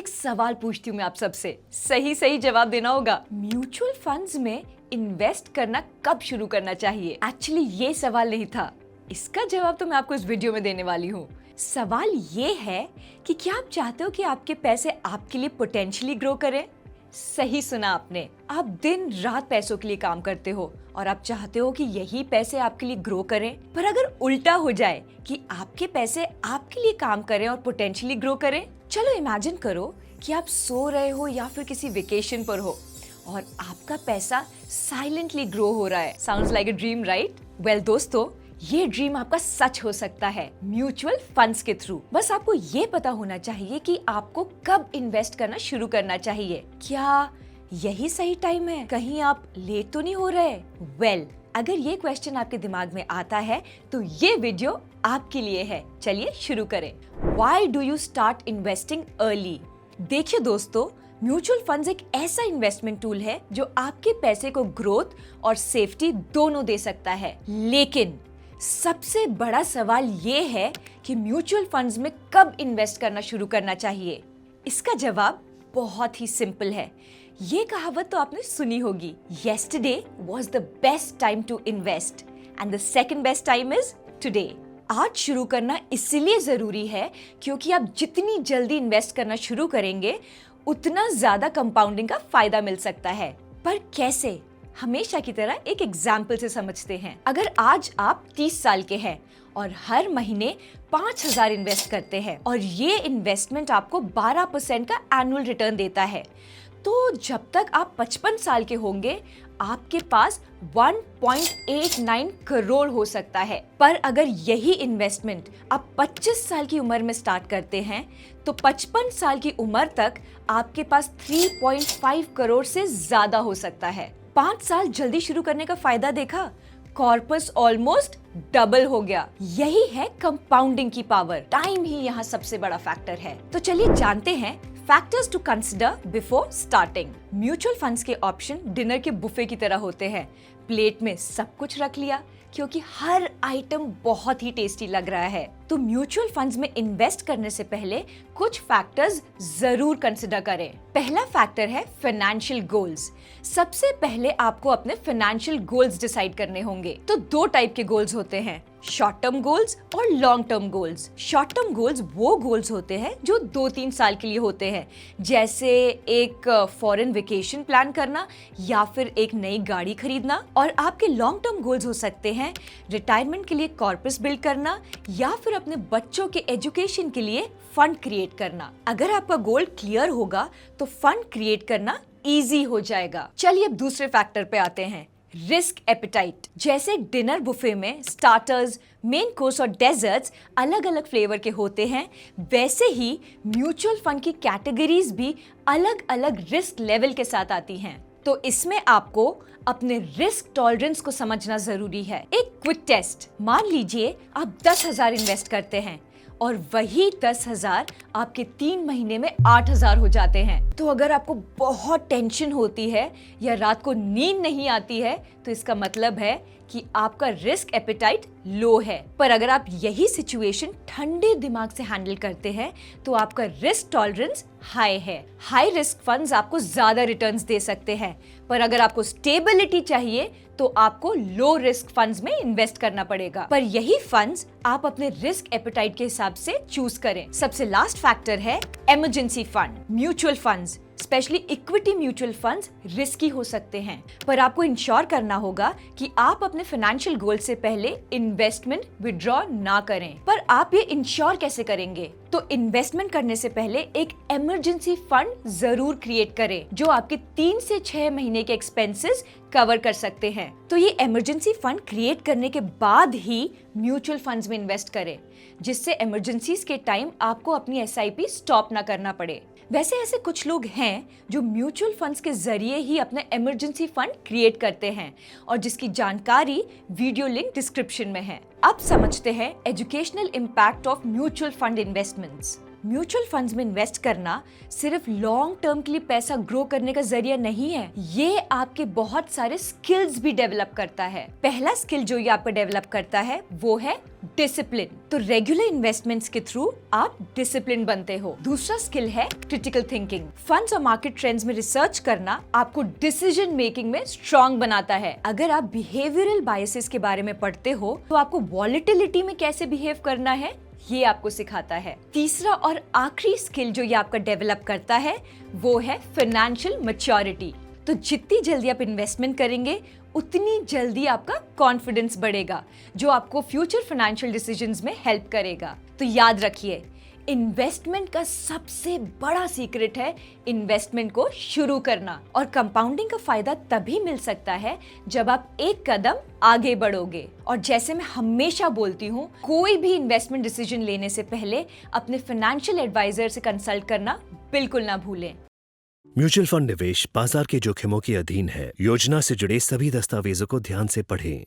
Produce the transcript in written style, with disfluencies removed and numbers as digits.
एक सवाल पूछती हूँ मैं आप सबसे, सही सही जवाब देना होगा। म्यूचुअल फंड्स में इन्वेस्ट करना कब शुरू करना चाहिए? एक्चुअली ये सवाल नहीं था, इसका जवाब तो मैं आपको इस वीडियो में देने वाली हूँ। सवाल ये है कि क्या आप चाहते हो कि आपके पैसे आपके लिए पोटेंशियली ग्रो करें? सही सुना आपने, आप दिन रात पैसों के लिए काम करते हो और आप चाहते हो कि यही पैसे आपके लिए ग्रो करें। पर अगर उल्टा हो जाए कि आपके पैसे आपके लिए काम करें और पोटेंशियली ग्रो करें। चलो इमेजिन करो कि आप सो रहे हो या फिर किसी वेकेशन पर हो और आपका पैसा साइलेंटली ग्रो हो रहा है। Sounds like a dream, right? Well दोस्तों, ये ड्रीम आपका सच हो सकता है म्यूचुअल फंड्स के थ्रू। बस आपको ये पता होना चाहिए कि आपको कब इन्वेस्ट करना शुरू करना चाहिए। क्या यही सही टाइम है? कहीं आप लेट तो नहीं हो रहे? वेल, अगर ये क्वेश्चन आपके दिमाग में आता है तो ये वीडियो आपके लिए है। चलिए शुरू करें। Why do you start investing early? देखिए दोस्तों, म्यूचुअल फंड्स एक ऐसा इन्वेस्टमेंट टूल है जो आपके पैसे को ग्रोथ और सेफ्टी दोनों दे सकता है। लेकिन सबसे बड़ा सवाल ये है कि म्यूचुअल फंड्स में कब इन्वेस्ट करना शुरू करना चाहिए। इसका जवाब बहुत ही सिंपल है। ये कहावत तो आपने सुनी होगी, yesterday was the best time to invest and the second best time is today। आज शुरू करना इसलिए जरूरी है क्योंकि आप जितनी जल्दी इन्वेस्ट करना शुरू करेंगे उतना ज्यादा कंपाउंडिंग का फायदा मिल सकता है। पर कैसे? हमेशा की तरह एक एग्जाम्पल से समझते हैं। अगर आज आप 30 साल के हैं और हर महीने 5,000 इन्वेस्ट करते हैं और ये इन्वेस्टमेंट आपको 12% का एनुअल रिटर्न देता है, तो जब तक आप 55 साल के होंगे आपके पास 1.89 करोड़ हो सकता है। पर अगर यही इन्वेस्टमेंट आप 25 साल की उम्र में स्टार्ट करते हैं तो 55 साल की उम्र तक आपके पास 3.5 करोड़ से ज्यादा हो सकता है। 5 साल जल्दी शुरू करने का फायदा देखा? कॉर्पस ऑलमोस्ट डबल हो गया। यही है कंपाउंडिंग की पावर। टाइम ही यहाँ सबसे बड़ा फैक्टर है। तो चलिए जानते हैं factors to consider before starting. Mutual funds के ऑप्शन डिनर के बुफे की तरह होते हैं। प्लेट में सब कुछ रख लिया क्योंकि हर आइटम बहुत ही टेस्टी लग रहा है। तो म्यूचुअल फंड्स में इन्वेस्ट करने से पहले कुछ फैक्टर्स जरूर कंसिडर करें। पहला फैक्टर है फाइनेंशियल गोल्स। सबसे पहले आपको अपने फाइनेंशियल गोल्स डिसाइड करने होंगे। तो 2 टाइप के गोल्स होते हैं, शॉर्ट टर्म गोल्स और long term goals. Short term goals वो गोल्स होते हैं जो 2-3 साल के लिए होते हैं, जैसे एक फॉरेन वेकेशन प्लान करना या फिर एक नई गाड़ी खरीदना। और आपके लॉन्ग टर्म गोल्स हो सकते हैं रिटायरमेंट के लिए कॉर्पस बिल्ड करना या फिर अपने बच्चों के एजुकेशन के लिए फंड क्रिएट करना। अगर आपका गोल क्लियर होगा तो फंड क्रिएट करना इजी हो जाएगा। चलिए अब दूसरे फैक्टर पे आते हैं, रिस्क एपेटाइट। जैसे डिनर बुफे में स्टार्टर्स, मेन कोर्स और डेजर्ट्स अलग अलग फ्लेवर के होते हैं, वैसे ही म्यूचुअल फंड की कैटेगरीज भी अलग अलग रिस्क लेवल के साथ आती हैं। तो इसमें आपको अपने रिस्क टॉलरेंस को समझना जरूरी है। एक क्विक टेस्ट, मान लीजिए आप 10,000 इन्वेस्ट करते हैं और वही 10,000 आपके 3 महीने में 8,000 हो जाते हैं। तो अगर आपको बहुत टेंशन होती है या रात को नींद नहीं आती है तो इसका मतलब है कि आपका रिस्क एपेटाइट लो है। पर अगर आप यही सिचुएशन ठंडे दिमाग से हैंडल करते हैं तो आपका रिस्क टॉलरेंस हाई है। हाई रिस्क फंड्स आपको ज्यादा रिटर्न्स दे सकते हैं, पर अगर आपको स्टेबिलिटी चाहिए तो आपको लो रिस्क फंड्स में इन्वेस्ट करना पड़ेगा। पर यही फंड्स आप अपने रिस्क एपेटाइट के हिसाब से चूज करें। सबसे लास्ट फैक्टर है emergency fund. Mutual funds, specially equity mutual funds risky हो सकते हैं, पर आपको इंश्योर करना होगा कि आप अपने फाइनेंशियल गोल से पहले इन्वेस्टमेंट विड्रॉ ना करें। पर आप ये इंश्योर कैसे करेंगे? तो इन्वेस्टमेंट करने से पहले एक इमरजेंसी फंड जरूर क्रिएट करें जो आपके 3 से 6 महीने के एक्सपेंसेस कवर कर सकते हैं। तो ये इमरजेंसी फंड क्रिएट करने के बाद ही म्यूचुअल फंड्स में इन्वेस्ट करें, जिससे इमरजेंसीज के टाइम आपको अपनी SIP स्टॉप ना करना पड़े। वैसे ऐसे कुछ लोग हैं जो म्यूचुअल फंड्स के जरिए ही अपने इमरजेंसी फंड क्रिएट करते हैं और जिसकी जानकारी वीडियो लिंक डिस्क्रिप्शन में है। अब समझते हैं educational impact of mutual fund investments. Mutual funds में इन्वेस्ट करना सिर्फ लॉन्ग टर्म के लिए पैसा ग्रो करने का जरिया नहीं है, ये आपके बहुत सारे स्किल्स भी डेवलप करता है। पहला स्किल जो ये आपको डेवलप करता है वो है डिसिप्लिन। तो रेगुलर इन्वेस्टमेंट्स के थ्रू आप डिसिप्लिन बनते हो। दूसरा स्किल है क्रिटिकल थिंकिंग। फंड्स और मार्केट ट्रेंड्स में रिसर्च करना आपको डिसीजन मेकिंग में स्ट्रांग बनाता है। अगर आप बिहेवियरल बायसेस के बारे में पढ़ते हो तो आपको वॉलेटिलिटी में कैसे बिहेव करना है ये आपको सिखाता है। तीसरा और आखिरी स्किल जो ये आपका डेवलप करता है वो है फाइनेंशियल मैच्योरिटी। तो जितनी जल्दी आप इन्वेस्टमेंट करेंगे उतनी जल्दी आपका कॉन्फिडेंस बढ़ेगा, जो आपको फ्यूचर फाइनेंशियल डिसीजंस में हेल्प करेगा। तो याद रखिए, इन्वेस्टमेंट का सबसे बड़ा सीक्रेट है इन्वेस्टमेंट को शुरू करना, और कंपाउंडिंग का फायदा तभी मिल सकता है जब आप एक कदम आगे बढ़ोगे। और जैसे मैं हमेशा बोलती हूँ, कोई भी इन्वेस्टमेंट डिसीजन लेने से पहले अपने फाइनेंशियल एडवाइजर से कंसल्ट करना बिल्कुल ना भूलें। म्यूचुअल फंड निवेश बाजार के जोखिमों के अधीन है। योजना से जुड़े सभी दस्तावेजों को ध्यान से पढ़ें।